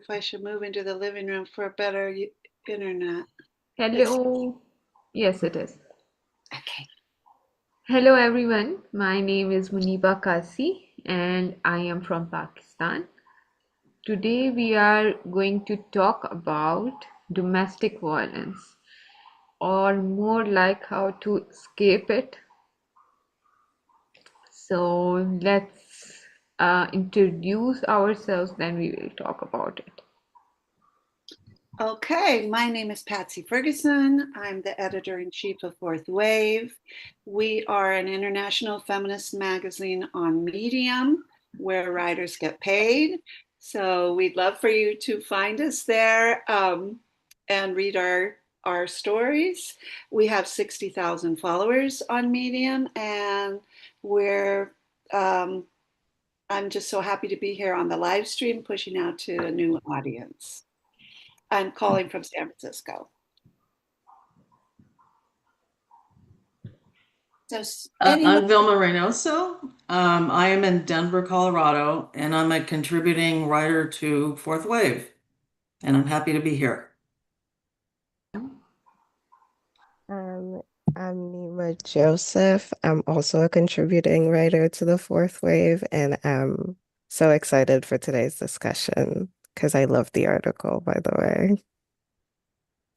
If I should move into the living room for a better internet. It's Hello. Yes, it is. okay. Hello, everyone. My name is Muniba and I am from Pakistan. Today, we are going to talk about domestic violence, or more like how to escape it. So, let's introduce ourselves, then we will talk about it. Okay, my name is Patsy Ferguson. I'm the editor-in-chief of Fourth Wave. We are an international feminist magazine on Medium where writers get paid. So we'd love for you to find us there and read our stories. We have 60,000 followers on Medium, and we're I'm just so happy to be here on the live stream, pushing out to a new audience. I'm calling from San Francisco. So, anyone, I'm Vilma Reynoso. I am in Denver, Colorado, and I'm a contributing writer to Fourth Wave, and I'm happy to be here. Um, I'm Nima Joseph. I'm also a contributing writer to the Fourth Wave, and I'm so excited for today's discussion because I love the article, by the way.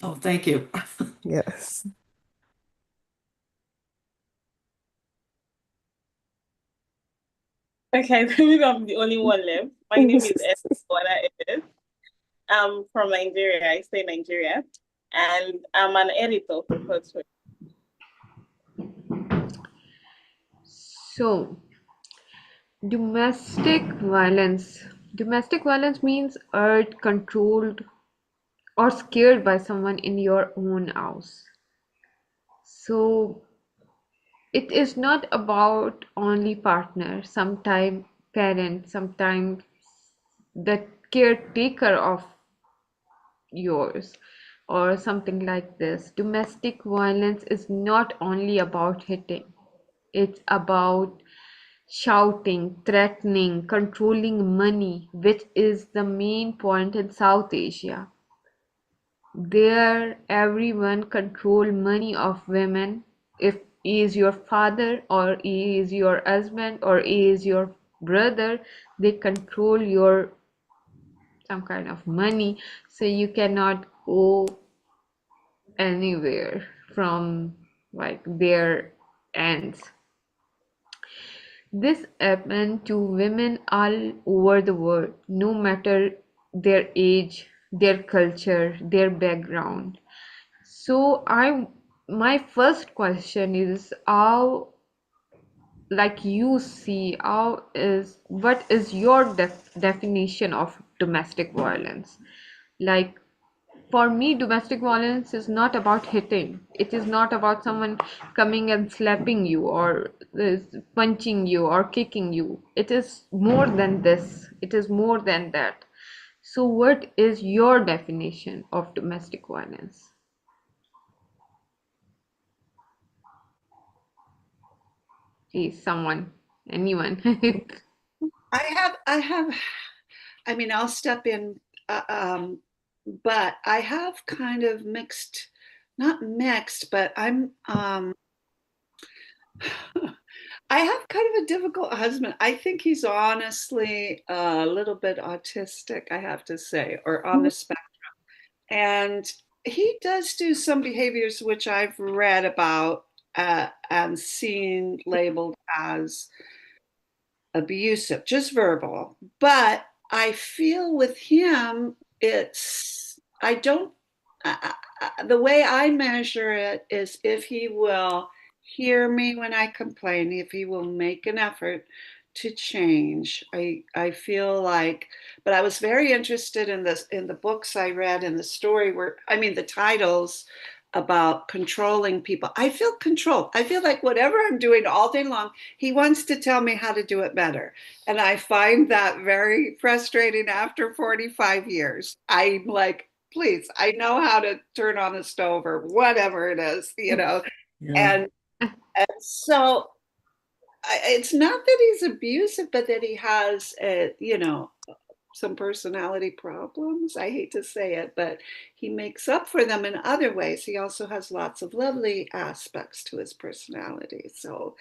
Oh, thank you. Yes. Okay, maybe I'm the only one left. My name is Uwanah. I'm from Nigeria. I stay in Nigeria, and I'm an editor for Patsy. So, domestic violence. Domestic violence means urged, controlled, or scared by someone in your own house. So it is not about only partner, sometimes parent, sometimes the caretaker of yours, or something like this. Domestic violence is not only about hitting, it's about shouting, threatening, controlling money, which is the main point in South Asia. There everyone control money of women. If he is your father or he is your husband or he is your brother, they control your some kind of money, so you cannot go anywhere from like their ends. This happened to women all over the world, no matter their age, their culture, their background. So my first question is how, like you see, how is what is your definition of domestic violence? Like for me, domestic violence is not about hitting. It is not about someone coming and slapping you or punching you or kicking you. It is more than this. It is more than that. So, what is your definition of domestic violence? Please, someone, anyone. I have, I mean, I'll step in, uh, um, but I have kind of mixed, not mixed, but I have kind of a difficult husband. I think he's honestly a little bit autistic, I have to say, or on the spectrum. And he does do some behaviors which I've read about and seen labeled as abusive, just verbal. But I feel with him, I don't, the way I measure it is if he will hear me when I complain, if he will make an effort to change. I feel like, but I was very interested in this, in the books I read, in the story where, I mean, the titles about controlling people. I feel controlled. I feel like whatever I'm doing all day long, he wants to tell me how to do it better. And I find that very frustrating after 45 years. I'm like, please, I know how to turn on the stove or whatever it is, you know. Yeah. And so it's not that he's abusive, but that he has, you know, some personality problems. I hate to say it, but he makes up for them in other ways. He also has lots of lovely aspects to his personality. So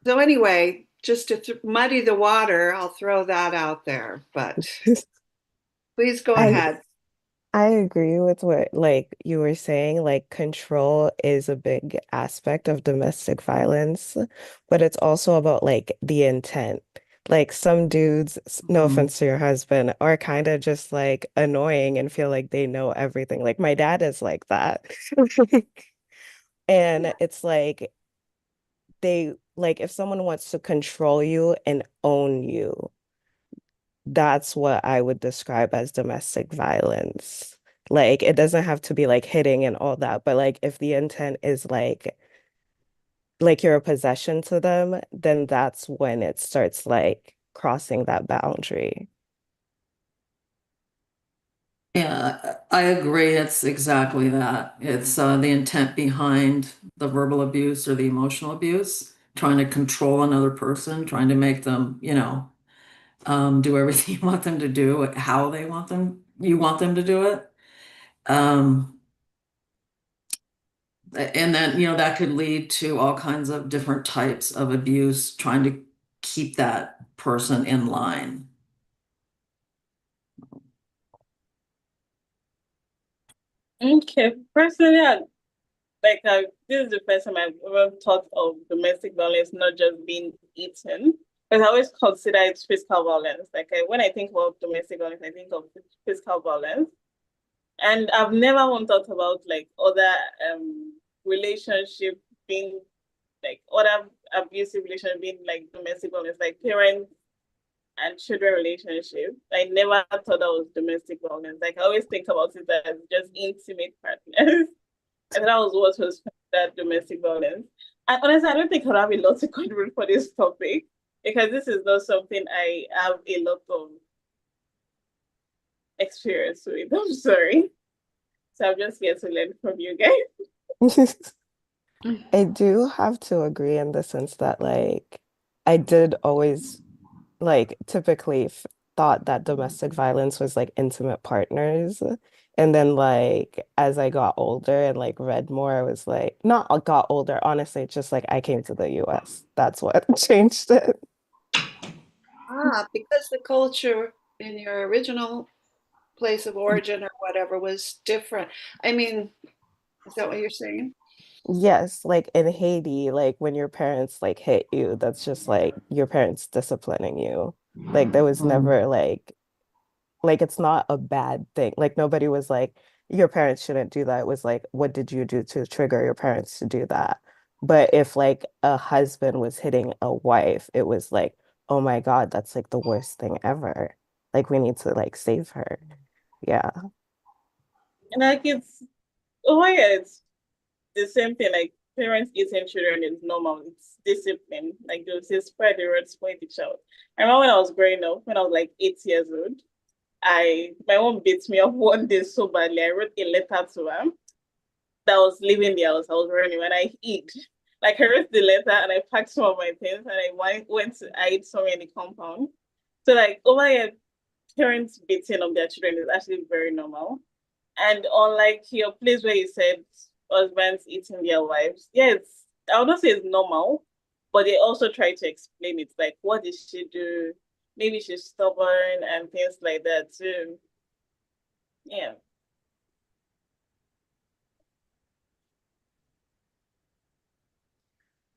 anyway, just to muddy the water, I'll throw that out there. But please go I ahead. I agree with what like you were saying, like control is a big aspect of domestic violence, but it's also about like the intent. Like some dudes, no Mhm. offense to your husband, are kind of just like annoying and feel like they know everything. Like my dad is like that. And it's like they like if someone wants to control you and own you, that's what I would describe as domestic violence. Like it doesn't have to be like hitting and all that, but like if the intent is like you're a possession to them, then that's when it starts like crossing that boundary. Yeah, I agree. It's exactly that. It's the intent behind the verbal abuse or the emotional abuse, trying to control another person, trying to make them, do everything you want them to do, how they want them, you want them to do it. Um, and then, that could lead to all kinds of different types of abuse, trying to keep that person in line. Okay, personally, this is the first time I've ever thought of domestic violence not just being eaten, because I always consider it physical violence. When I think about domestic violence, I think of physical violence, and I've never once thought about like other relationship being like other abusive relationship being like domestic violence, like parents and children relationship. I never thought that was domestic violence. Like I always think about it as just intimate partners. And that was what was that domestic violence. And honestly, I don't think I have a lot to contribute for this topic because this is not something I have a lot of experience with. I'm sorry. So I'm just here to learn from you guys. I do have to agree in the sense that like I did always like typically thought that domestic violence was like intimate partners. And then like as I got older and like read more, I was like, not got older, honestly, it's just like I came to the US. That's what changed it. Because the culture in your original place of origin or whatever was different. I mean, is that what you're saying? Yes, like in Haiti, like when your parents like hit you, that's just like your parents disciplining you. Like there was Mhm. never like it's not a bad thing. Like nobody was like, your parents shouldn't do that. It was like, what did you do to trigger your parents to do that? But if like a husband was hitting a wife, it was like, oh my God, that's like the worst thing ever. Like we need to like save her. Yeah. And like oh yeah, it's the same thing. Like parents eating children is normal. It's discipline. Like they'll say spread the word, spoil the child. I remember when I was growing up, when I was like 8 years old, I my mom beat me up one day so badly. I wrote a letter to her that was leaving the house. I was running when I hid. Like I wrote the letter and I packed some of my things and I went to hide somewhere in the compound. So like over here, parents beating of their children is actually very normal. And unlike your place where you said husbands eating their wives, yes, I would not say it's normal, but they also try to explain it. Like, what did she do? Maybe she's stubborn and things like that too. Yeah.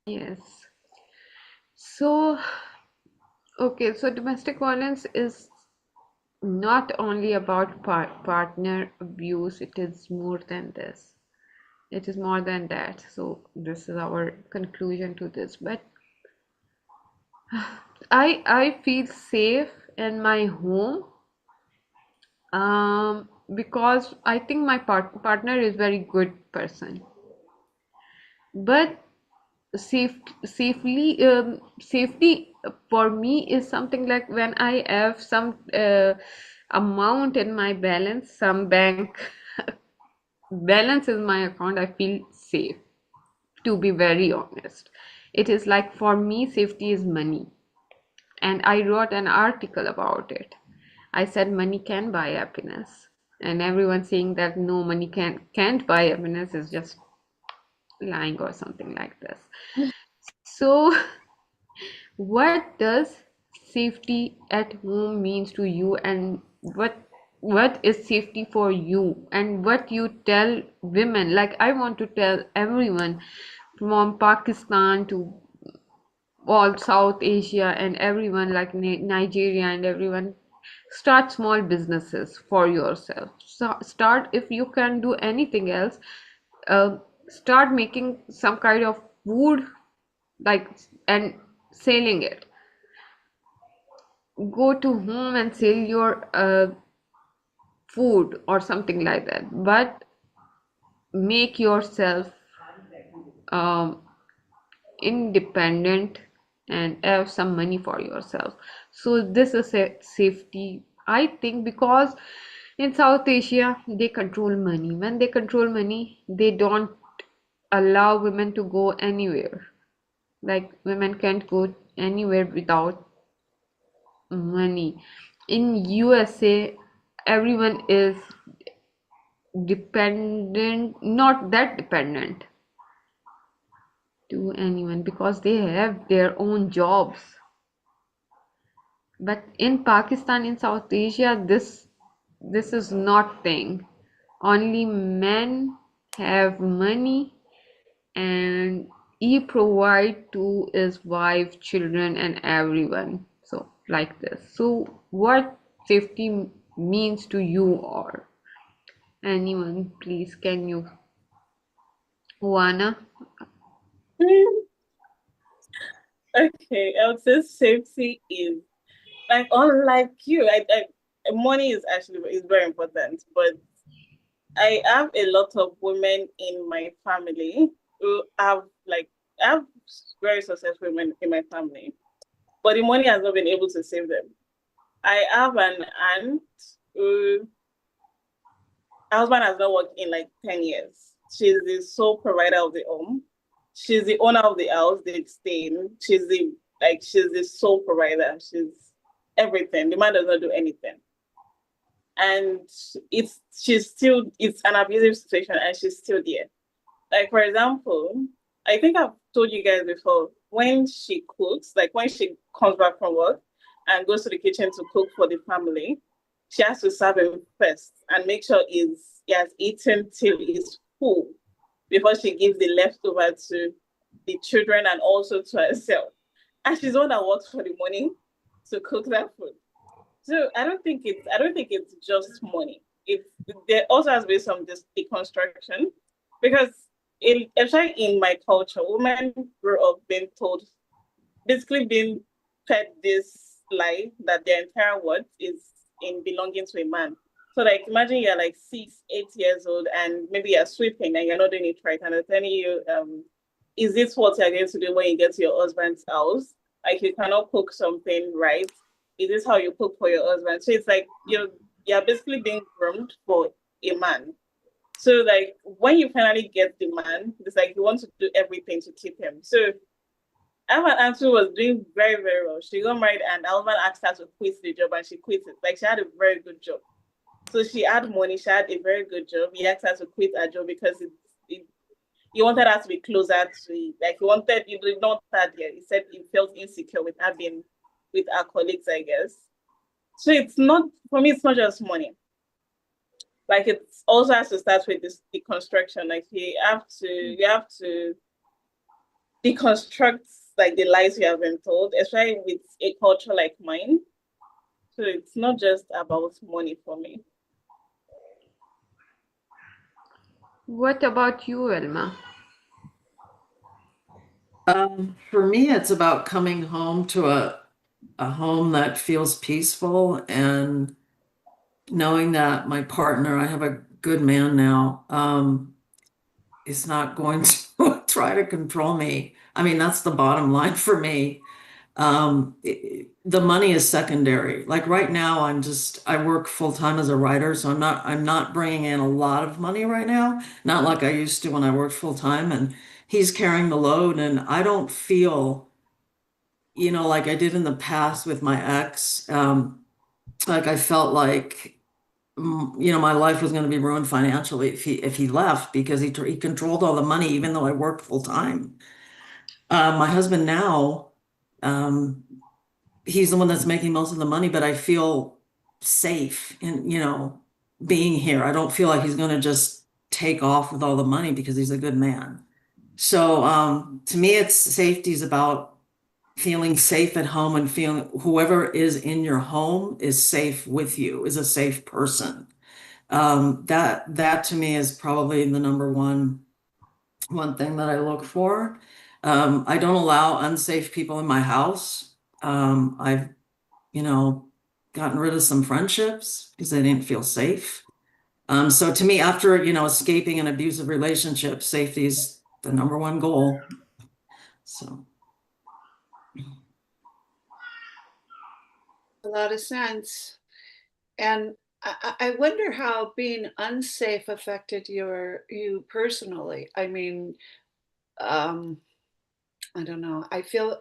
Yes. So, okay, so domestic violence is not only about partner abuse, it is more than this. It is more than that. So, this is our conclusion to this. But I feel safe in my home because I think my partner is very good person. But safety for me is something like when I have some amount in my balance, some bank balance in my account, I feel safe, to be very honest. It is like for me, safety is money, and I wrote an article about it. I said money can buy happiness. And everyone saying that no, money can't buy happiness is just lying or something like this. So, what does safety at home means to you, and what is safety for you, and what you tell women? Like, I want to tell everyone from Pakistan to all South Asia and everyone, like Nigeria and everyone, start small businesses for yourself. So start, if you can do anything else, start making some kind of food, like, and selling it. Go to home and sell your food or something like that, but make yourself um, independent and have some money for yourself. So this is a safety, I think, because in South Asia they control money. When they control money, they don't allow women to go anywhere. Like, women can't go anywhere without money. In USA, everyone is dependent, not that dependent to anyone, because they have their own jobs. But in Pakistan, in South Asia, this is not thing. Only men have money, and he provide to his wife, children, and everyone. So like this. So what safety means to you, or anyone, please, can you, Uwanah? Okay, I would say safety is like, unlike you. Money is actually is very important, but I have a lot of women in my family who have like I have very successful women in my family, but the money has not been able to save them. I have an aunt who her husband has not worked in like 10 years. She's the sole provider of the home. She's the owner of the house they stay in. She's the sole provider. She's everything. The man does not do anything. And it's an abusive situation and she's still there. Like, for example, I think I've told you guys before, when she cooks, like when she comes back from work and goes to the kitchen to cook for the family, she has to serve him first and make sure he has eaten till he's full before she gives the leftover to the children and also to herself. And she's the one that works for the money to cook that food. So I don't think it's just money. There also has been some deconstruction because especially in my culture, women grew up being told, basically being fed this lie that their entire worth is in belonging to a man. So like imagine you're like 6, 8 years old and maybe you're sweeping and you're not doing it right, and they're telling you, is this what you're going to do when you get to your husband's house? Like you cannot cook something right. Is this how you cook for your husband? So it's like you're basically being groomed for a man. So like when you finally get the man, it's like you want to do everything to keep him. So I have an aunt who was doing very, very well. She got married and Alvan asked her to quit the job and she quit it. Like she had a very good job. So she had money, she had a very good job. He asked her to quit her job because he wanted her to be closer to it. Like he did not start there. He said he felt insecure with her being with her colleagues, I guess. So it's not, for me, it's not just money. Like it also has to start with this deconstruction. Like you have to deconstruct like the lies you have been told, especially with a culture like mine. So it's not just about money for me. What about you, Elma? For me, it's about coming home to a home that feels peaceful and knowing that my partner, I have a good man now, is not going to try to control me. I mean, that's the bottom line for me. The money is secondary. Like right now, I work full time as a writer, so I'm not bringing in a lot of money right now. Not like I used to when I worked full time, and he's carrying the load, and I don't feel, like I did in the past with my ex. like I felt like, my life was going to be ruined financially if he left, because he controlled all the money, even though I worked full time. My husband now, um, he's the one that's making most of the money, but I feel safe in, being here. I don't feel like he's going to just take off with all the money because he's a good man. So, to me, it's safety is about feeling safe at home and feeling whoever is in your home is safe with you, is a safe person. That to me is probably the number one thing that I look for. I don't allow unsafe people in my house. I've, you know, gotten rid of some friendships because they didn't feel safe. So to me, after, escaping an abusive relationship, safety is the number one goal. So, A lot of sense. And I wonder how being unsafe affected you personally. I mean, um, I don't know. I feel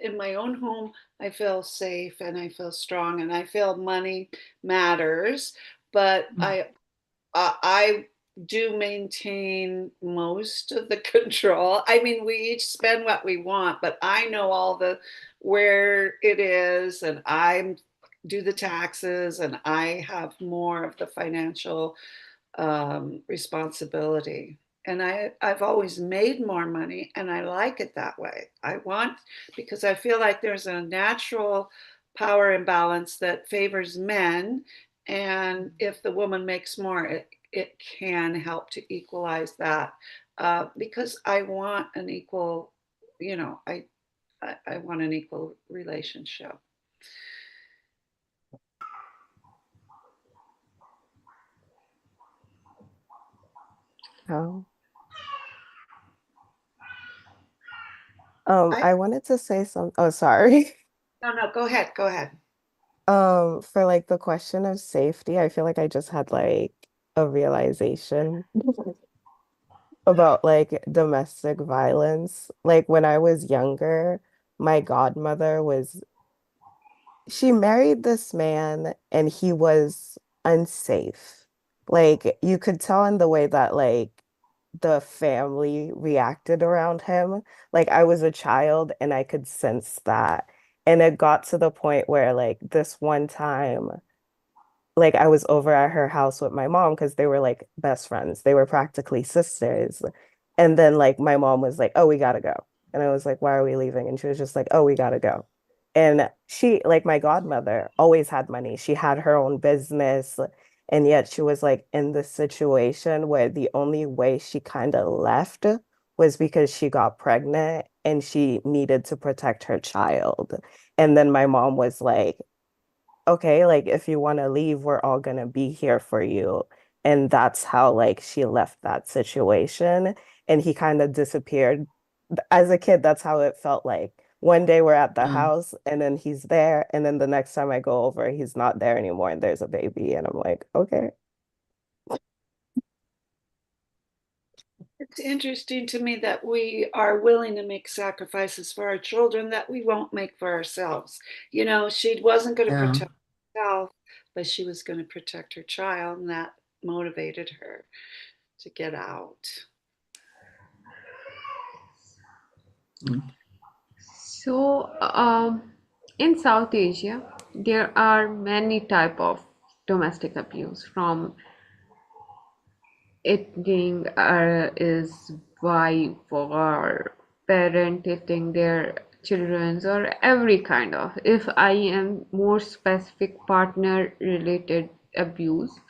in my own home, I feel safe and I feel strong and I feel money matters. But I do maintain most of the control. I mean, we each spend what we want, but I know all the where it is, and I do the taxes, and I have more of the financial responsibility. And I've always made more money, and I like it that way. I want, because I feel like there's a natural power imbalance that favors men. And if the woman makes more, it can help to equalize that. Because I want an equal, you know, I want an equal relationship. Oh. I I wanted to say some, oh, sorry. no, go ahead, go ahead. For like the question of safety, I feel like I just had like a realization about like domestic violence. Like when I was younger, my godmother was she married this man and he was unsafe. Like you could tell in the way that like the family reacted around him. Like I was a child and I could sense that. And it got to the point where like this one time like I was over at her house with my mom because they were like best friends. They were practically sisters. And then like my mom was like, "Oh, we gotta go." And I was like, "Why are we leaving?" And she was just like, "Oh, we gotta go." And she, like my godmother, always had money. She had her own business. And yet she was like in this situation where the only way she kind of left was because she got pregnant and she needed to protect her child. And then my mom was like, okay, like if you want to leave, we're all gonna be here for you. And that's how like she left that situation. And he kind of disappeared. As a kid, that's how it felt like. One day we're at the yeah. house and then he's there. And then the next time I go over, he's not there anymore and there's a baby. And I'm like, okay. It's interesting to me that we are willing to make sacrifices for our children that we won't make for ourselves. You know, she wasn't going to Yeah. protect herself, but she was going to protect her child, and that motivated her to get out. Mm. So, in South Asia, there are many type of domestic abuse, from it being is wife or parent hitting their children, or every kind of, if I am more specific, partner related abuse.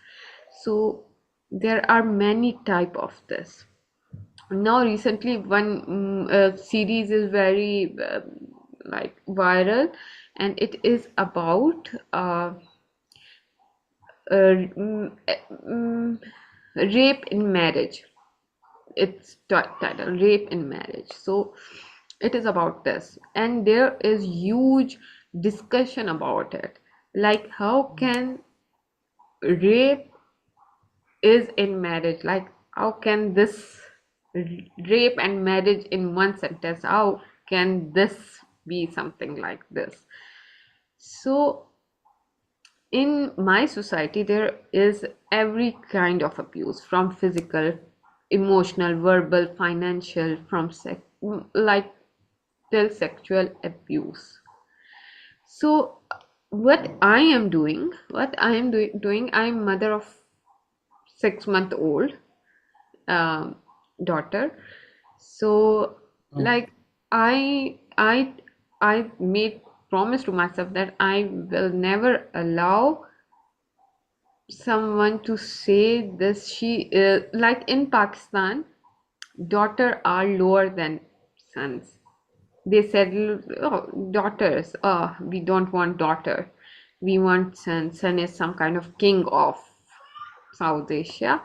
So there are many type of this. Now recently one series is very like viral, and it is about uh, mm, rape in marriage. It's title rape in marriage. So it is about this, and there is huge discussion about it, like how can rape is in marriage, like how can this rape and marriage in one sentence, how can this be something like this? So in my society there is every kind of abuse, from physical, emotional, verbal, financial, from like till sexual abuse. So what I am doing, I'm mother of 6-month old um, daughter. So like I I made promise to myself that I will never allow someone to say this. She like in Pakistan, daughter are lower than sons. They said, oh, daughters, oh, we don't want daughter, we want son. Son is some kind of king of South Asia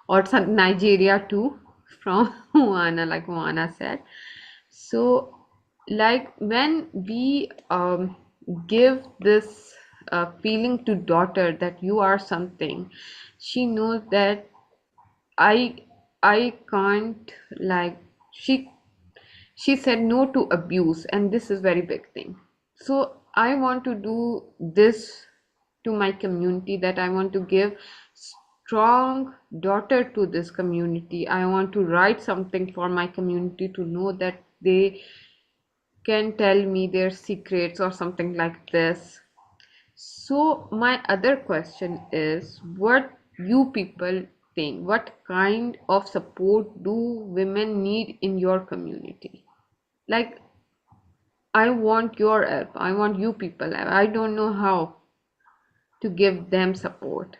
or some Nigeria too, from Uwanah, like Uwanah said. So, like when we give this feeling to daughter that you are something, she knows that I I can't, like she said no to abuse, and this is very big thing. So I want to do this to my community, that I want to give strong daughter to this community. I want to write something for my community to know that they can tell me their secrets or something like this. So my other question is, what you people think, what kind of support do women need in your community? Like, I want your help. I want you people help. I don't know how to give them support.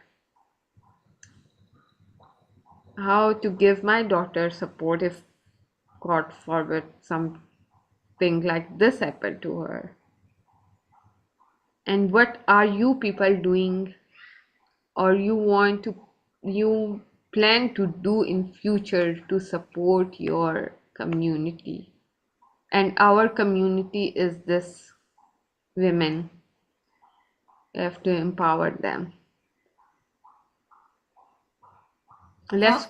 How to give my daughter support if God forbid something like this happened to her. And what are you people doing, or you plan to do in future to support your community? And our community is this women. You have to empower them. Let's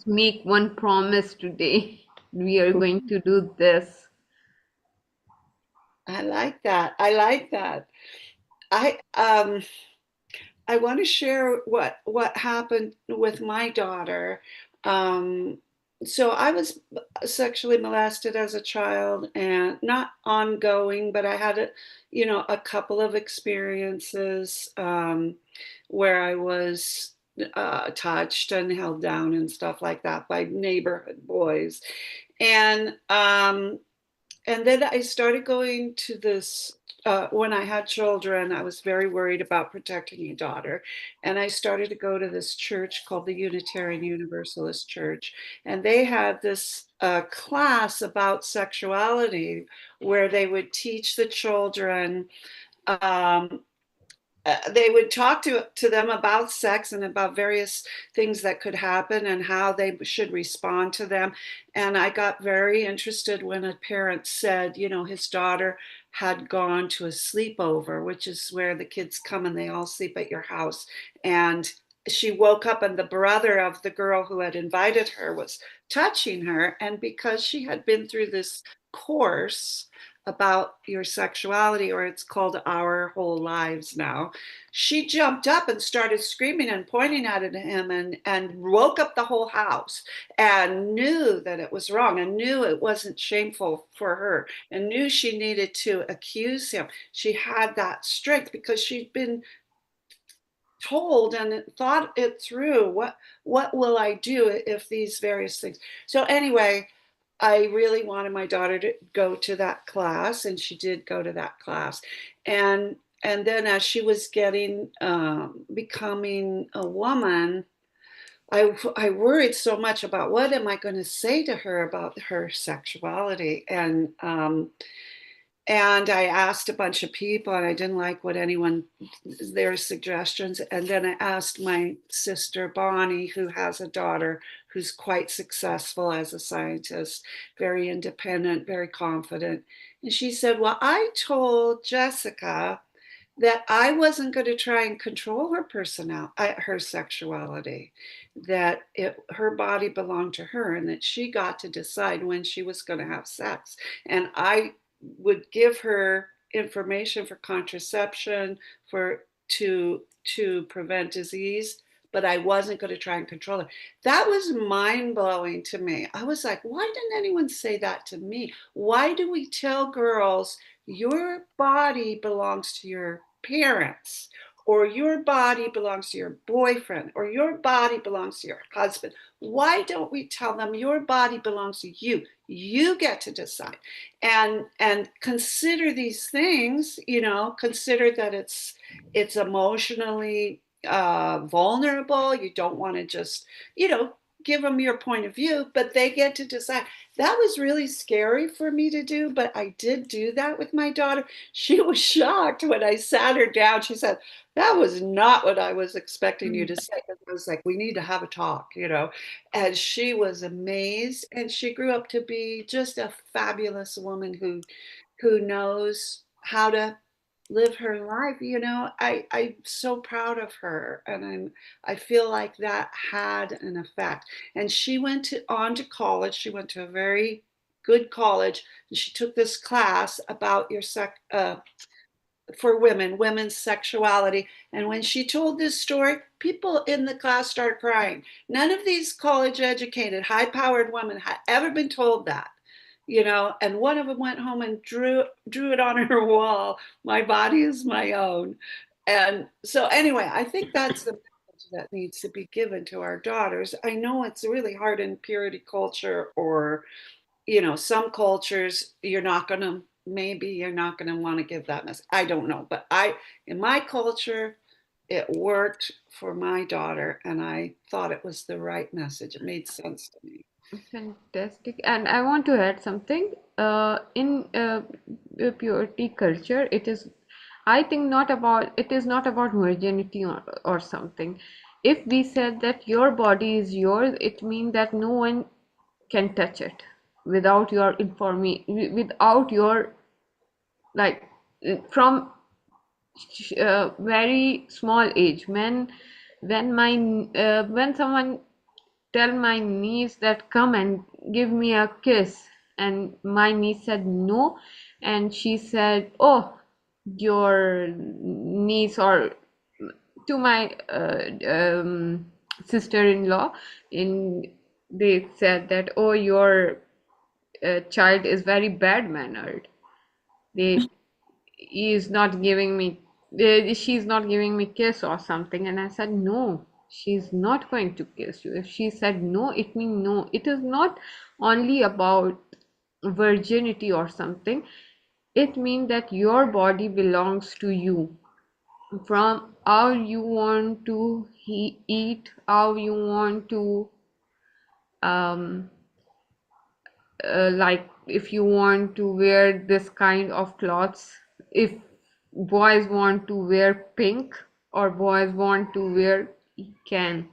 make one promise today. We are going to do this. I like that. I like that. I I want to share what happened with my daughter. Um, so I was sexually molested as a child, and not ongoing, but I had a couple of experiences where I was touched and held down and stuff like that by neighborhood boys, and and then I started going to this. When I had children, I was very worried about protecting my daughter. And I started to go to this church called the Unitarian Universalist Church. And they had this class about sexuality where they would teach the children. Um, they would talk to them about sex and about various things that could happen and how they should respond to them. And I got very interested when a parent said, his daughter had gone to a sleepover, which is where the kids come and they all sleep at your house. And she woke up and the brother of the girl who had invited her was touching her. And because she had been through this course about your sexuality, or it's called Our Whole Lives now, she jumped up and started screaming and pointing at him, and woke up the whole house, and knew that it was wrong, and knew it wasn't shameful for her, and knew she needed to accuse him. She had that strength because she'd been told and thought it through. What will I do if these various things? So anyway, I really wanted my daughter to go to that class, and she did go to that class. And then as she was getting becoming a woman, I worried so much about what am I going to say to her about her sexuality. And I asked a bunch of people, and I didn't like what anyone, their suggestions. And then I asked my sister Bonnie, who has a daughter who's quite successful as a scientist, very independent, very confident. And she said, well, I told Jessica that I wasn't going to try and control her personality, her sexuality, that her body belonged to her, and that she got to decide when she was going to have sex. And I would give her information for contraception, for to prevent disease, but I wasn't going to try and control her. That was mind blowing to me. I was like, why didn't anyone say that to me? Why do we tell girls your body belongs to your parents, or your body belongs to your boyfriend, or your body belongs to your husband? Why don't we tell them your body belongs to you? You get to decide, and consider these things. Consider that it's emotionally vulnerable. You don't want to just give them your point of view, but they get to decide. That was really scary for me to do, but I did do that with my daughter. She was shocked when I sat her down. She said, that was not what I was expecting you to say. I was like, we need to have a talk. And she was amazed, and she grew up to be just a fabulous woman who knows how to live her life. I'm so proud of her, and I feel like that had an effect. And she on to college. She went to a very good college, and she took this class about for women's sexuality. And when she told this story, people in the class started crying. None of these college educated, high powered women had ever been told that. And one of them went home and drew it on her wall. My body is my own. And so, anyway, I think that's the message that needs to be given to our daughters. I know it's really hard in purity culture, or some cultures, maybe you're not going to want to give that message. I don't know. But in my culture, it worked for my daughter, and I thought it was the right message. It made sense to me. Fantastic. And I want to add something. In purity culture, I think, it is not about virginity or something. If we said that your body is yours, it means that no one can touch it without your without your, like, from very small age. When someone tell my niece that come and give me a kiss, and my niece said no, and she said, oh, your niece, or to my sister-in-law, in they said that, oh, your child is very bad mannered. They is not giving me she's not giving me kiss or something. And I said, no, she's not going to kiss you. If she said no, it means no. It is not only about virginity or something. It means that your body belongs to you. From how you want to eat, how you want to um like, if you want to wear this kind of clothes, if boys want to wear pink, or boys want to wear, he can.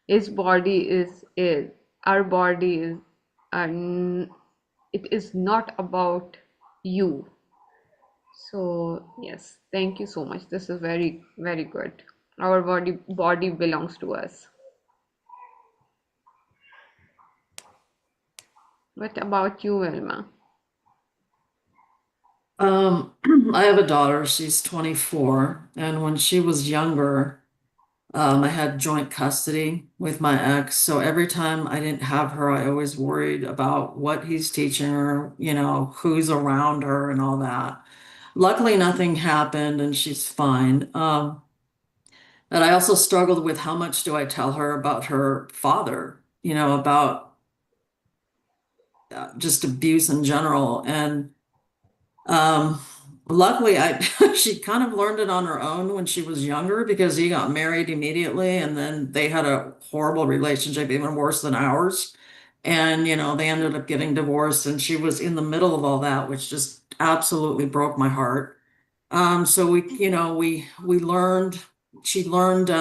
His body is our body is it is not about you. So yes, thank you so much. This is very, very good. Our body belongs to us. What about you, Wilma? I have a daughter, she's 24, and when she was younger, I had joint custody with my ex. So every time I didn't have her, I always worried about what he's teaching her, who's around her and all that. Luckily, nothing happened and she's fine. But I also struggled with how much do I tell her about her father, about just abuse in general. And luckily, she kind of learned it on her own when she was younger, because he got married immediately, and then they had a horrible relationship, even worse than ours. And they ended up getting divorced, and she was in the middle of all that, which just absolutely broke my heart. So we learned, she learned,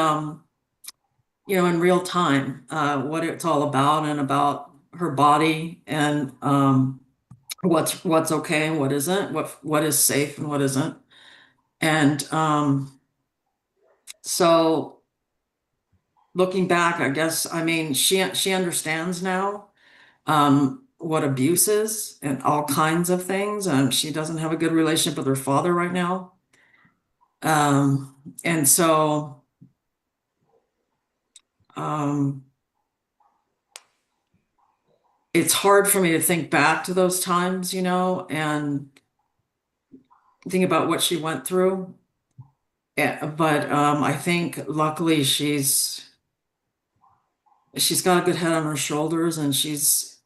in real time, what it's all about, and about her body, and what's okay and what isn't, what is safe and what isn't. And so looking back, I guess, I mean, she understands now what abuse is and all kinds of things. She doesn't have a good relationship with her father right now. And so, um, it's hard for me to think back to those times, and think about what she went through. Yeah, but I think luckily she's got a good head on her shoulders and she's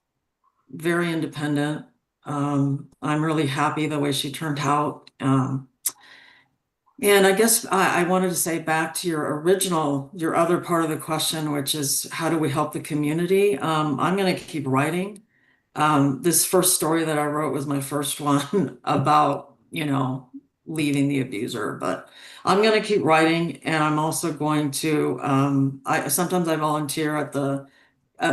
very independent. I'm really happy the way she turned out. And I guess I wanted to say back to your other part of the question, which is how do we help the community? I'm going to keep writing. This first story that I wrote was my first one about, leaving the abuser, but I'm going to keep writing, and I'm also going to, sometimes I volunteer at the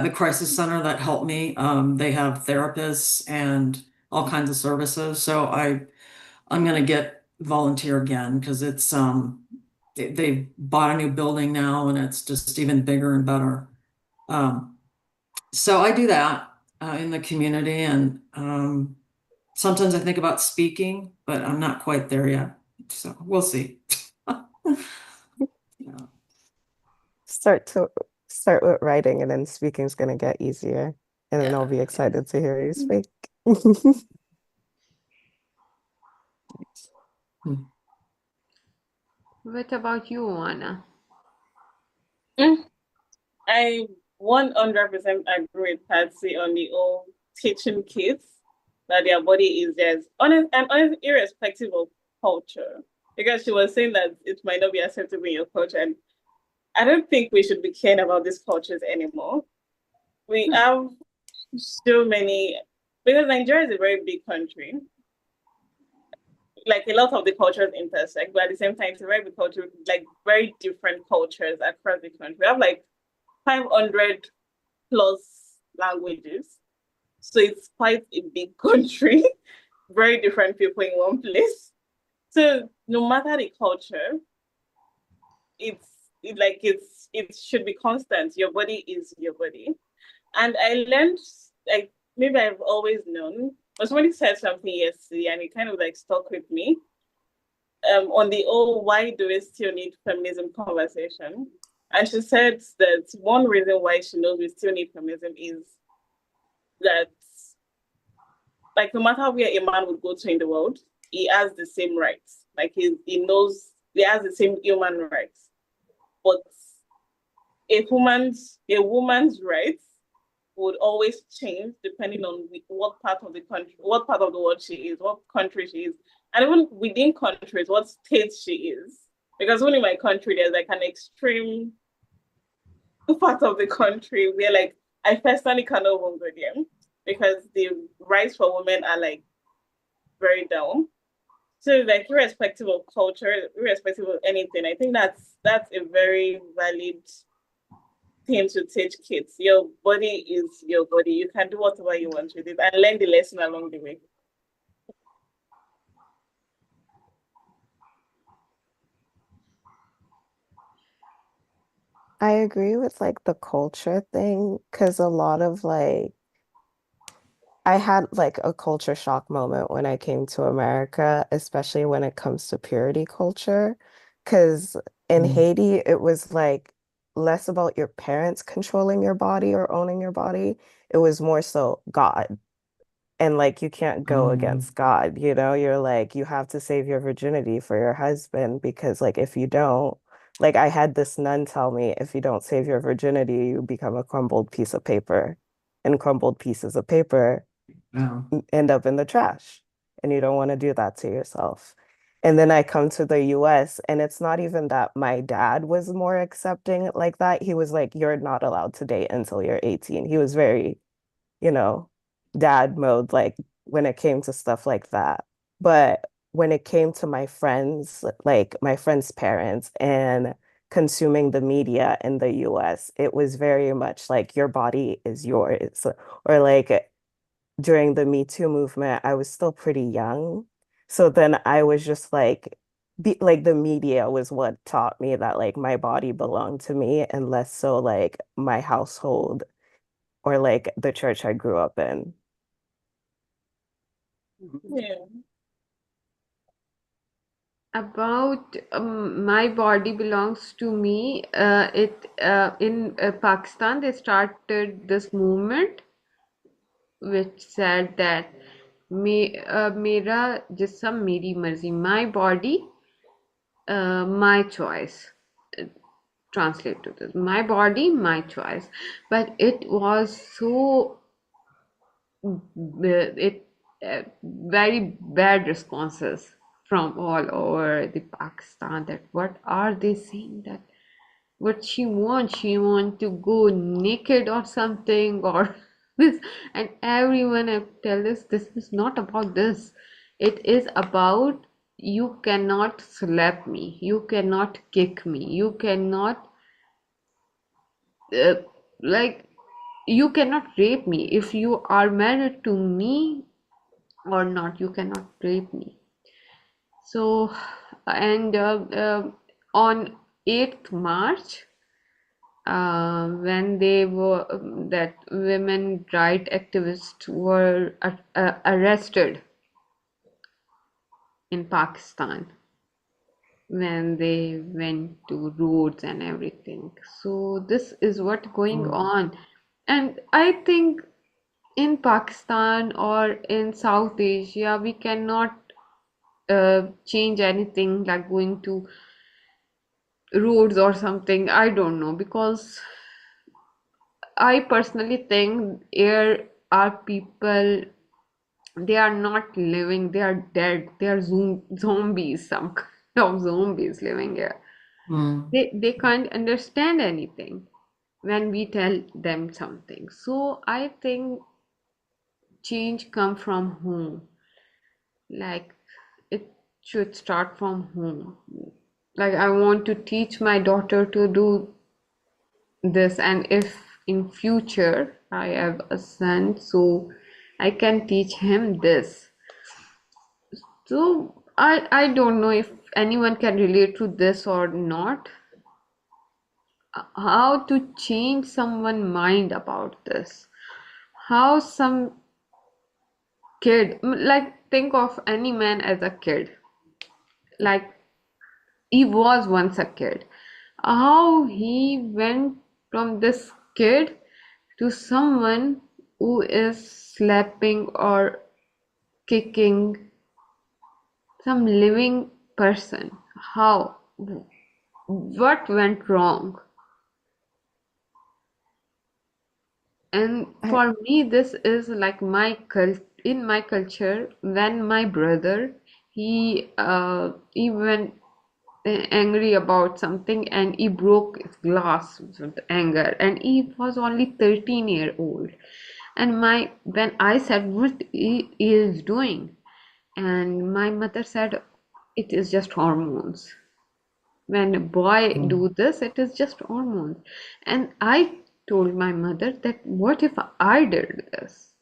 crisis center that helped me. They have therapists and all kinds of services. So I'm gonna get volunteer again because they bought a new building now and it's just even bigger and better. So I do that in the community, and sometimes I think about speaking, but I'm not quite there yet. So we'll see. Yeah. Start with writing, and then speaking's gonna get easier. And then I'll be Yeah. excited to hear you speak. Hmm. What about you, Uwanah? Mm, I 100% agree with Patsy on the whole teaching kids that their body is theirs, honest, irrespective of culture. Because she was saying that it might not be acceptable in your culture, and I don't think we should be caring about these cultures anymore. We have so many, because Nigeria is a very big country. Like a lot of the cultures intersect, but at the same time, it's a very big culture, like very different cultures across the country. We have like 500 plus languages. So it's quite a big country, very different people in one place. So no matter the culture, it's it should be constant. Your body is your body. And I learned, like, maybe I've always known, but somebody said something yesterday and it kind of like stuck with me. On the why do we still need feminism conversation? And she said that one reason why she knows we still need feminism is that, like, no matter where a man would go to in the world, he has the same rights. Like, he knows he has the same human rights. But a woman's rights would always change depending on what part of the country, what part of the world she is, what country she is, and even within countries, what state she is. Because only in my country, there's like an extreme part of the country where, like, I personally cannot even go there because the rights for women are like very down. So, like, irrespective of culture, irrespective of anything, I think that's a very valid thing to teach kids. Your body is your body. You can do whatever you want with it and learn the lesson along the way. I agree with like the culture thing because a lot of like I had like a culture shock moment when I came to America, especially when it comes to purity culture. Because in Mm. Haiti, it was like less about your parents controlling your body or owning your body. It was more so God. And like you can't go Mm. against God, You're like, you have to save your virginity for your husband because like if you don't, like I had this nun tell me, if you don't save your virginity, you become a crumbled piece of paper. And crumbled pieces of paper Yeah. end up in the trash. And you don't want to do that to yourself. And then I come to the US, and it's not even that my dad was more accepting like that. He was like, you're not allowed to date until you're 18. He was very, you know, dad mode, like when it came to stuff like that. But when it came to my friends, like my friends' parents and consuming the media in the US, it was very much like your body is yours. Or like during the Me Too movement, I was still pretty young. So then I was just like the media was what taught me that like my body belonged to me and less so like my household or like the church I grew up in. Yeah. About my body belongs to me. It in Pakistan they started this movement which said that मेरा जिस्म मेरी मर्जी, my body, my choice. Translate to this: my body, my choice. But it was so it very bad responses from all over the Pakistan, that what are they saying, that what she want to go naked or something, or this. And everyone I tell this is not about this. It is about, you cannot slap me, you cannot kick me, you cannot uh, like you cannot rape me. If you are married to me or not, you cannot rape me. So, and on 8th March, when they were that women right activists were arrested in Pakistan when they went to roads and everything. So this is what going on. And I think in Pakistan or in South Asia, we cannot change anything like going to roads or something. I don't know, because I personally think here are people, they are not living, they are dead, they are zombies, some kind of zombies living here. They can't understand anything when we tell them something. So I think change come from home. Like, it should start from home. Like, I want to teach my daughter to do this, and if in future I have a son, so I can teach him this. So I don't know if anyone can relate to this or not. How to change someone's mind about this? How some kid, like, think of any man as a kid, like he was once a kid. How he went from this kid to someone who is slapping or kicking some living person. How? What went wrong? And I, for me, this is like in my culture, when my brother, he went angry about something and he broke his glass with anger, and he was only 13-year old. And my when I said what he is doing, and my mother said it is just hormones. When a boy do this, it is just hormones. And I told my mother that what if I did this?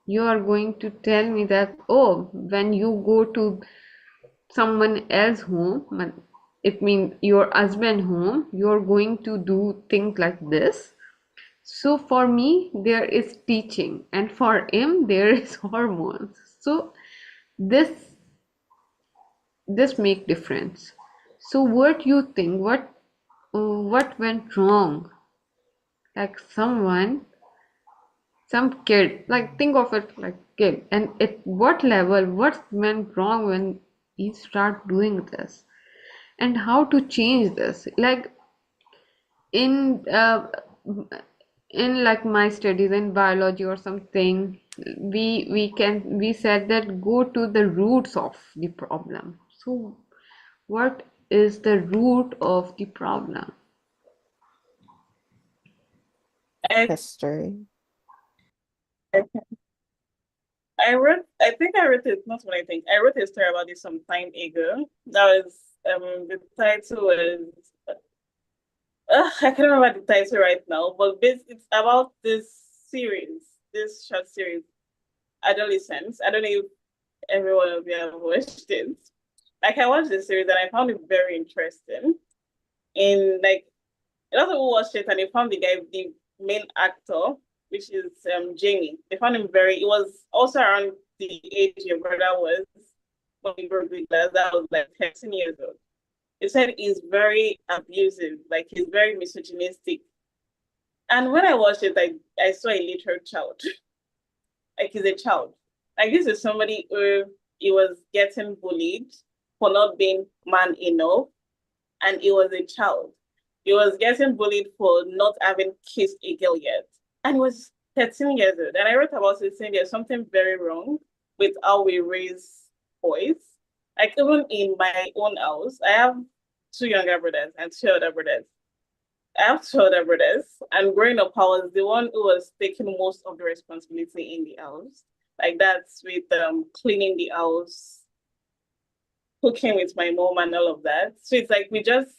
You are going to tell me that, oh, when you go to someone else home, it means your husband home, you're going to do things like this. So for me, there is teaching, and for him, there is hormones. So this this make difference. So what you think? What went wrong? Like some kid, like think of it like kid, and at what level, what went wrong when he start doing this, and how to change this? Like in like my studies in biology or something, we said that go to the roots of the problem. So what is the root of the problem? I, history. I think I wrote it, not what I think. I wrote a story about this some time ago. That was, the title was, I can't remember the title right now, but it's about this short series, Adolescence. I don't know if everyone of you have watched it. Like, I watched the series and I found it very interesting. In like, a lot of people watched it and they found the main actor, which is Jamie. They found him very. It was also around the age your brother was, when he broke the glass. That was like 13 years old. He said he's very abusive, like he's very misogynistic. And when I watched it, I saw a literal child. Like he's a child. Like this is somebody who he was getting bullied for not being man enough, and he was a child. He was getting bullied for not having kissed a girl yet. And he was 13 years old. And I wrote about it saying there's something very wrong with how we raise boys. Like even in my own house, I have two younger brothers and two older brothers. I have two older brothers, and growing up, I was the one who was taking most of the responsibility in the house. Like that's with cleaning the house, cooking with my mom, and all of that. So it's like we just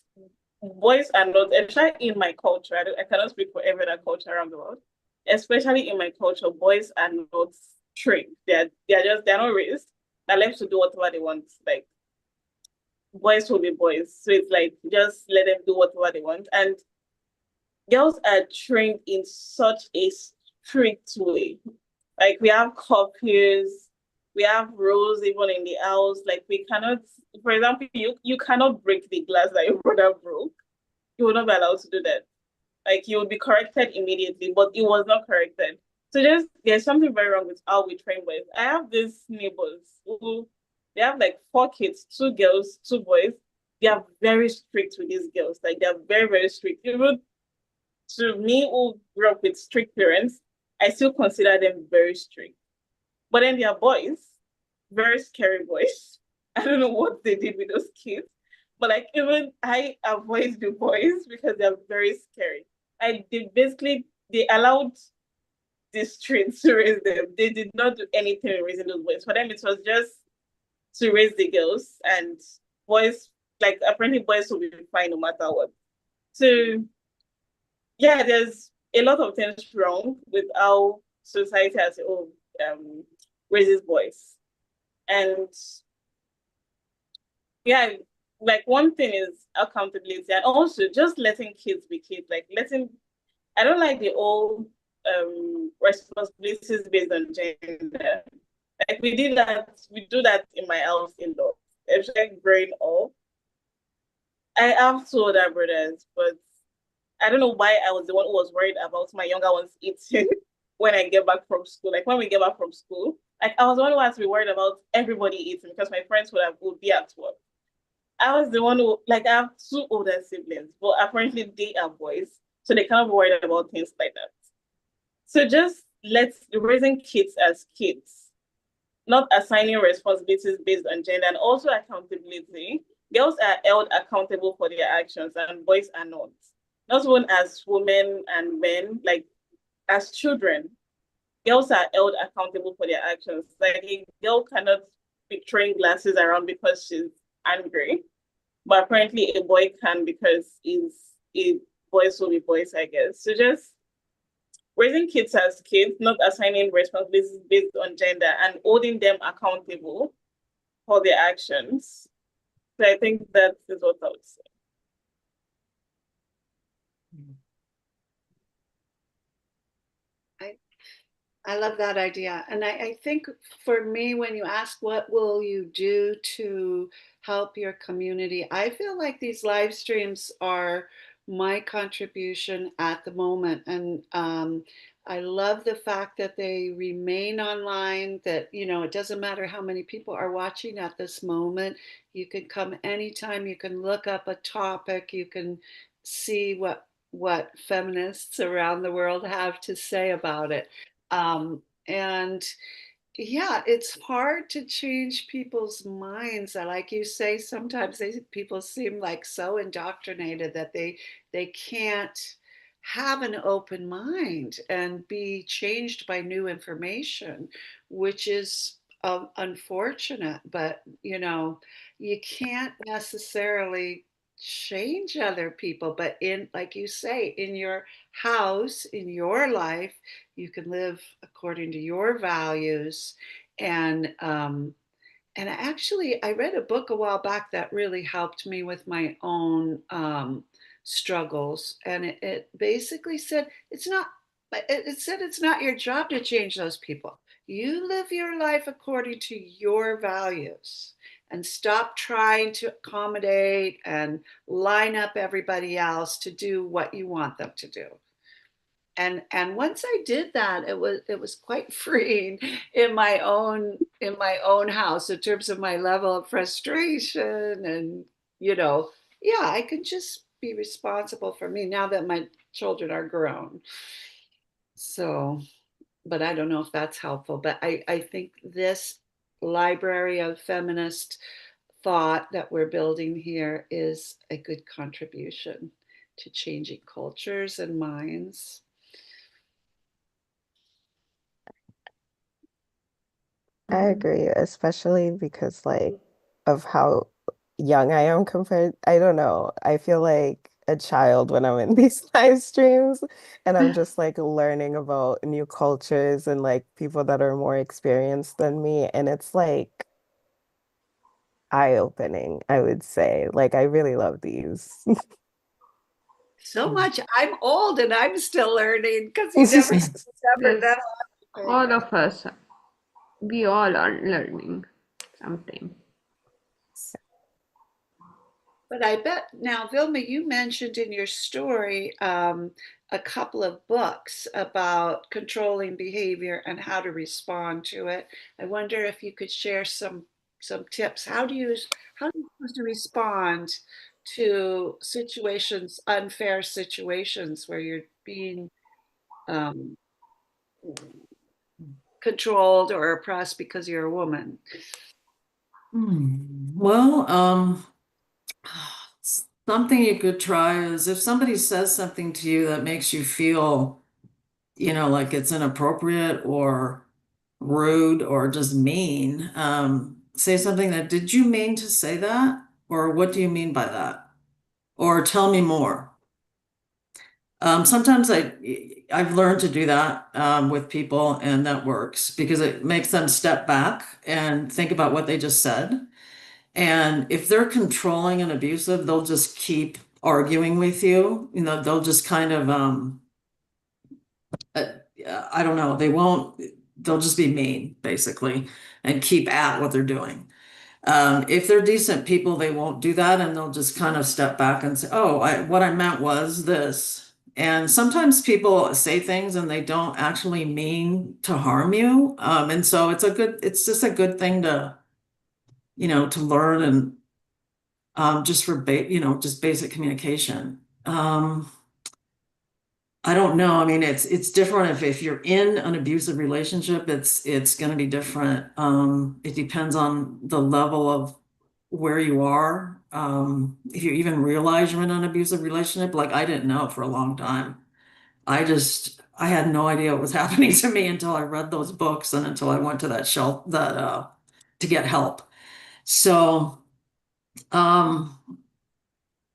boys are not, especially in my culture. I cannot speak for every other culture around the world. Especially in my culture, boys are not trained. They're not raised. They're left to do whatever they want. Like boys will be boys. So it's like just let them do whatever they want. And girls are trained in such a strict way. Like we have curfews, we have rules even in the house. Like we cannot, for example, you cannot break the glass that your brother broke. You will not be allowed to do that. Like you will be corrected immediately, but it was not corrected. So just there's something very wrong with how we train boys. I have these neighbors who they have like four kids, two girls, two boys. They are very strict with these girls. Like they're very, very strict. Even to me who grew up with strict parents, I still consider them very strict. But then they are boys, very scary boys. I don't know what they did with those kids. But like even I avoid the boys because they're very scary. They allowed the streets to raise them. They did not do anything in raising those boys. For them, it was just to raise the girls, and boys, like apparently boys will be fine no matter what. So yeah, there's a lot of things wrong with how society as a whole raises boys. And yeah, like one thing is accountability, and also just letting kids be kids, like letting I don't like the old responsibilities based on gender. Like we do that in my house in law. Especially growing up. I have two older brothers, but I don't know why I was the one who was worried about my younger ones eating when I get back from school. Like when we get back from school, like I was the one who had to be worried about everybody eating because my friends would be at work. I was the one who like I have two older siblings, but apparently they are boys, so they can't be worried about things like that. So just let's raising kids as kids, not assigning responsibilities based on gender, and also accountability. Girls are held accountable for their actions and boys are not. Not even as women and men, like as children. Girls are held accountable for their actions. Like a girl cannot be throwing glasses around because she's angry, but apparently a boy can because boys will be boys, I guess. So just raising kids as kids, not assigning responsibilities based on gender and holding them accountable for their actions. So I think that is what I would say. I love that idea. And I think for me, when you ask what will you do to help your community, I feel like these live streams are my contribution at the moment. And I love the fact that they remain online, that, you know, it doesn't matter how many people are watching at this moment. You can come anytime, you can look up a topic, you can see what feminists around the world have to say about it. And yeah, it's hard to change people's minds. Like you say, sometimes people seem like so indoctrinated that they can't have an open mind and be changed by new information, which is unfortunate. But you know, you can't necessarily change other people. But in, like you say, in your house, in your life, you can live according to your values. And actually, I read a book a while back that really helped me with my own struggles, and it basically said it's not. It said it's not your job to change those people. You live your life according to your values and stop trying to accommodate and line up everybody else to do what you want them to do. And once I did that, it was quite freeing in my own house in terms of my level of frustration. And yeah, I can just be responsible for me now that my children are grown. So, but I don't know if that's helpful. But I think this library of feminist thought that we're building here is a good contribution to changing cultures and minds. I agree, especially because like of how young I am compared. I don't know. I feel like a child when I'm in these live streams and I'm just like learning about new cultures and like people that are more experienced than me. And it's like eye-opening, I would say. Like I really love these. So much. I'm old and I'm still learning because you never Yes, know. all of us, we all are learning something. But I bet now, Vilma, you mentioned in your story a couple of books about controlling behavior and how to respond to it. I wonder if you could share some tips. How do you supposed to respond to situations, unfair situations where you're being um, controlled or oppressed because you're a woman? Well, something you could try is if somebody says something to you that makes you feel, like it's inappropriate or rude or just mean, say something that, did you mean to say that? Or what do you mean by that? Or tell me more. Sometimes I've learned to do that with people, and that works because it makes them step back and think about what they just said. And if they're controlling and abusive, they'll just keep arguing with you. They'll just kind of uh, I don't know, they'll just be mean basically and keep at what they're doing. If they're decent people, they won't do that, and they'll just kind of step back and say, "Oh, what I meant was this." And sometimes people say things and they don't actually mean to harm you. And so it's just a good thing to learn and just for just basic communication. I don't know. I mean, it's different if you're in an abusive relationship, it's going to be different. It depends on the level of where you are. If you even realize you're in an abusive relationship, like I didn't know for a long time. I had no idea what was happening to me until I read those books and until I went to that shelf to get help. So, um,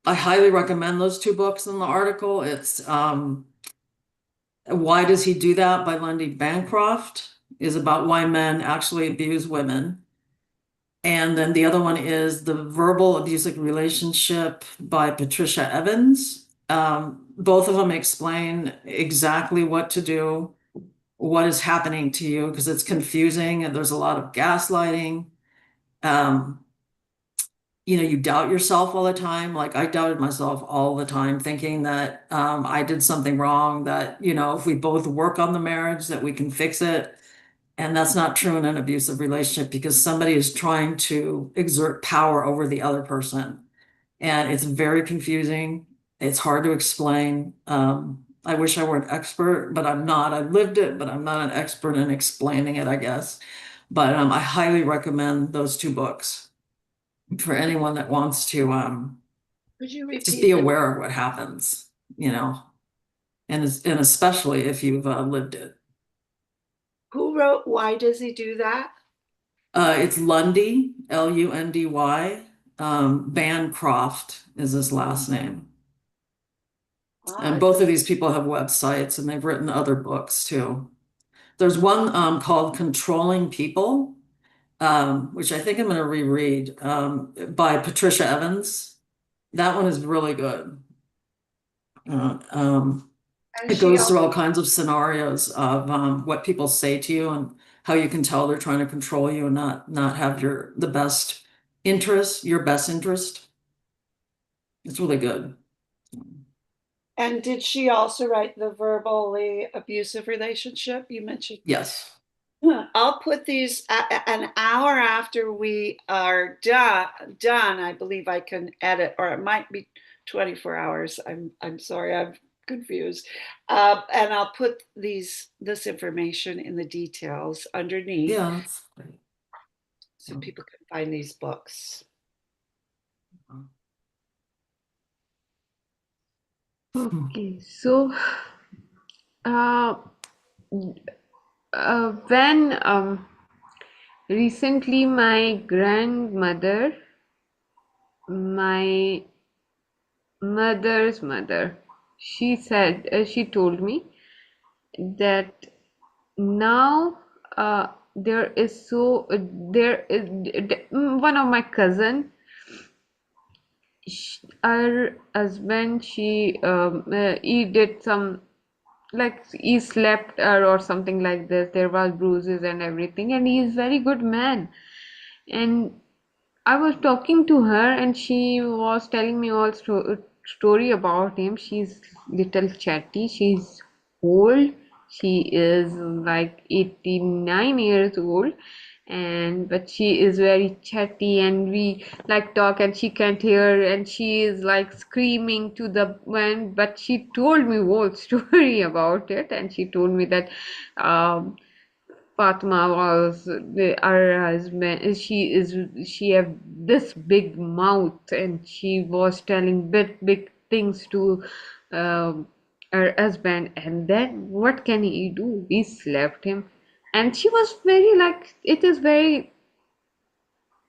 I highly recommend those two books in the article. It's Why Does He Do That by Lundy Bancroft is about why men actually abuse women. And then the other one is The Verbal Abusive Relationship by Patricia Evans. Both of them explain exactly what to do, what is happening to you, because it's confusing and there's a lot of gaslighting. Um, you doubt yourself all the time. Like I doubted myself all the time, thinking that I did something wrong, that, if we both work on the marriage, that we can fix it. And that's not true in an abusive relationship because somebody is trying to exert power over the other person. And it's very confusing. It's hard to explain. I wish I were an expert, but I'm not. I've lived it, but I'm not an expert in explaining it, I guess. But I highly recommend those two books for anyone that wants to Could you just be repeat the aware of what happens, and especially if you've lived it. who wrote Why Does He Do That? It's Lundy, Lundy. Bancroft is his last name. Ah, And both of these people have websites and they've written other books too. There's one called Controlling People, which I think I'm going to reread, by Patricia Evans. That one is really good. and It she goes through also all kinds of scenarios of what people say to you and how you can tell they're trying to control you and not have your best interest, your best interest. It's really good. And did she also write the verbally abusive relationship you mentioned? Yes. I'll put these an hour after we are done. I believe I can edit, or it might be 24 hours. I'm sorry, I'm confused. And I'll put this information in the details underneath, Yeah, that's great. so people can find these books. Okay, so uh, when recently my grandmother, my mother's mother, she told me that now there is one of my cousin, her husband, he did some, like he slept her or something like this. There was bruises and everything, and he is very good man. And I was talking to her, and she was telling me all story about him. She's little chatty. She's old. She is like 89 years old, and but she is very chatty, and we like talk, and she can't hear, and she is like screaming to the wind. But she told me whole story about it, and she told me that Fatma was her husband. She have this big mouth, and she was telling big things to um her husband. And then what can he do? He slapped him, and she was very like it is very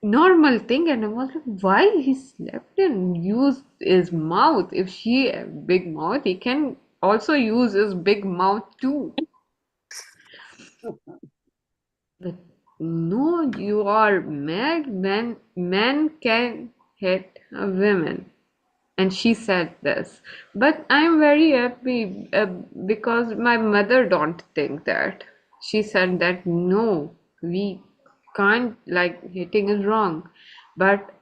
normal thing. And I was like, why he slapped and used his mouth? If she have big mouth, he can also use his big mouth too. But no, you are mad. Men can hit a women. And she said this. But I'm very happy because my mother don't think that. She said that no, we can't, like hitting is wrong. But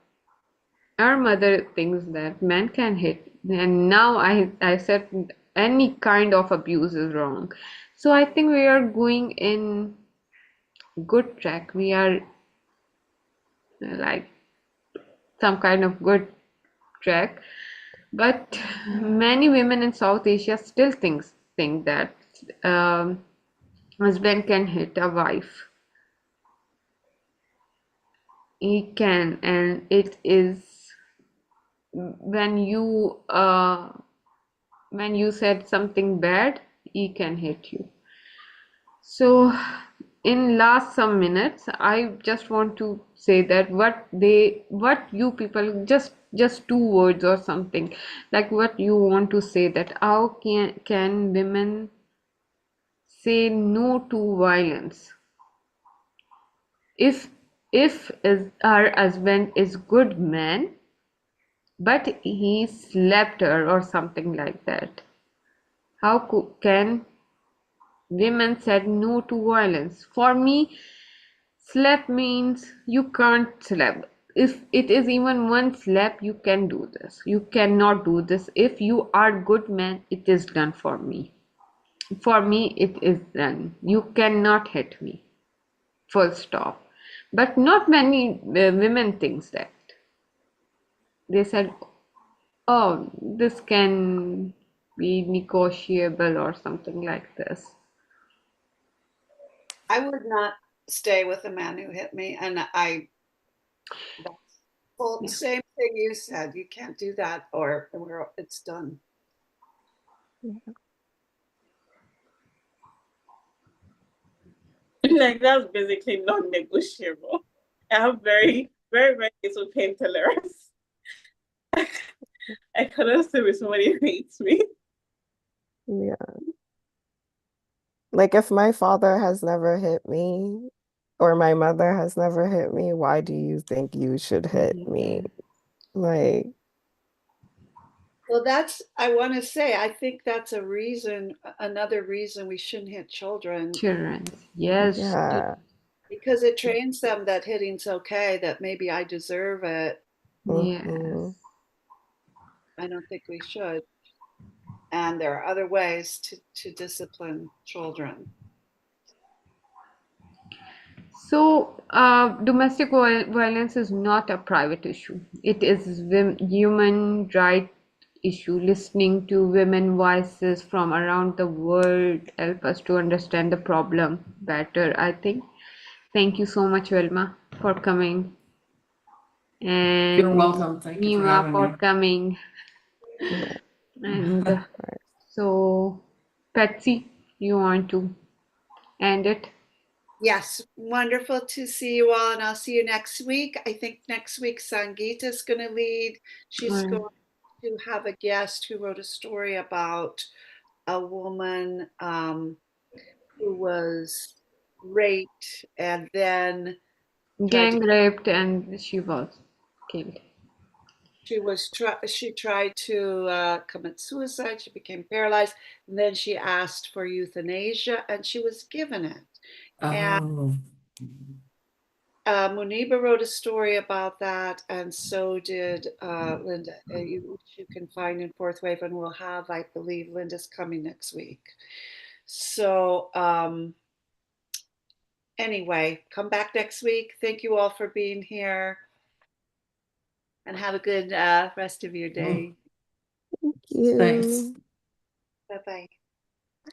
our mother thinks that men can hit. And now I said any kind of abuse is wrong. So I think we are going in good track. We are like some kind of good track, but many women in South Asia still think that um, husband can hit a wife. He can, and it is when you said something bad, he can hit you. So, in last some minutes, I just want to say that what you people, just two words or something, like what you want to say, that how can women say no to violence if our husband is good man, but he slapped her or something like that? How can women said no to violence? For me, slap means you can't slap. If it is even one slap, you can do this. You cannot do this. If you are good man, it is done for me. For me, it is done. You cannot hit me. Full stop. But not many women thinks that. They said, "Oh, this can be negotiable or something like this." I would not stay with a man who hit me, and that's well, Yeah. same thing you said. You can't do that, or it's done. Like that's basically non-negotiable. I have very, very, very little pain tolerance. I cannot stay with somebody who hates me. Yeah. Like if my father has never hit me or my mother has never hit me, why do you think you should hit me? Like, Well, I want to say, I think that's another reason we shouldn't hit children, Children, yes, Yeah. because it trains them that hitting's okay, that maybe I deserve it. Hmm. yes. I don't think we should. And there are other ways to discipline children. So, domestic violence is not a private issue. It is human right issue. Listening to women voices from around the world help us to understand the problem better, I think. Thank you so much, Wilma, for coming, You're and welcome. Thank you for Nima having for me. coming. Yeah. And so, Patsy, you want to end it? Yes, wonderful to see you all, and I'll see you next week. I think next week Sangeeta's going to lead. She's Or going to have a guest who wrote a story about a woman who was raped and then tried to gang raped, and she was killed. she tried to commit suicide. She became paralyzed, and then she asked for euthanasia, and she was given it. And Oh, Muniba wrote a story about that, and so did Linda, which you can find in Fourth Wave, and we'll have, I believe, Linda's coming next week. So anyway, come back next week. Thank you all for being here, and have a good rest of your day. thanks. You. Bye bye.